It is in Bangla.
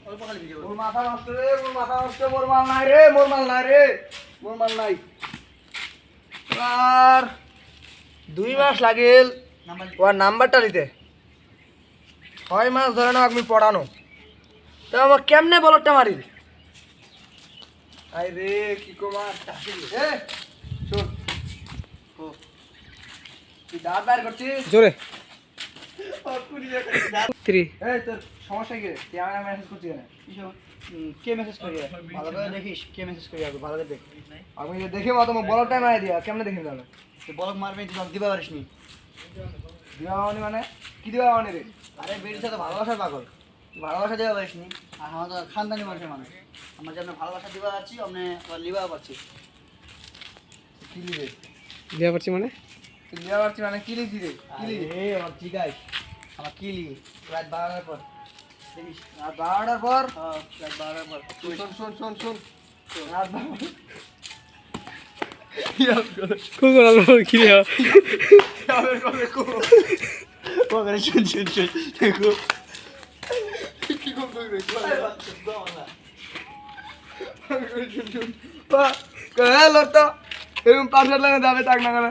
অল্প খালি ভিজে মোর মাথা নষ্ট রে, মোর মাথা নষ্ট, মোর মাল নাই রে, মোর মাল নাই রে, মোর মাল নাই। আর 2 মাস লাগিল নাম্বার ওর নাম্বারটা নিতে, 6 মাস ধরে না আমি পড়ানো, তো আমার কেমনে বলটা মারিল? আই রে কি কুমার এ শোন, ও তুই দাঁত বার করছিস জোরে এই তোর সমস্যা কি? তুই আমার মেসেজ করছিস কেন? কে মেসেজ করি ভালো করে দেখিস কে মেসেজ করি আগে ভালো করে দেখ আমি যে দেখে মতো বলার টাইম আই দিয়া কেমনে দেখিস তাহলে? তুই বলক মারবি তুই দিবা পারিস নি দিবা বাবানি মানে কি দিবা বাবানি রে? আরে বেরির সাথে ভালোবাসার পাগল তুই ভালোবাসা দিবা পারিস নি আর আমার তো খানদানি মানুষের মানুষ আমরা যে আমরা ভালোবাসা দিবা পারছি আপনি লিবা পারছি কি লিবে? বিয়া করছি মানে তুই লিবা পারছিস মানে কি লিখি রে? কি লিখি? এই আমার ঠিক আছে আমার কি লিখি রাত 12টার পর দেখিস রাত 12টার পর? রাত 12টার পর শোন শোন শোন শোন রাত 12 কুকুর আলো কি রে আবার কবে কো ও করে শুন শুন শুন দেখো কি কম কইবে? শুন শুন পা কে লতা এরকম পাশে লাগে যাবে তাক না করে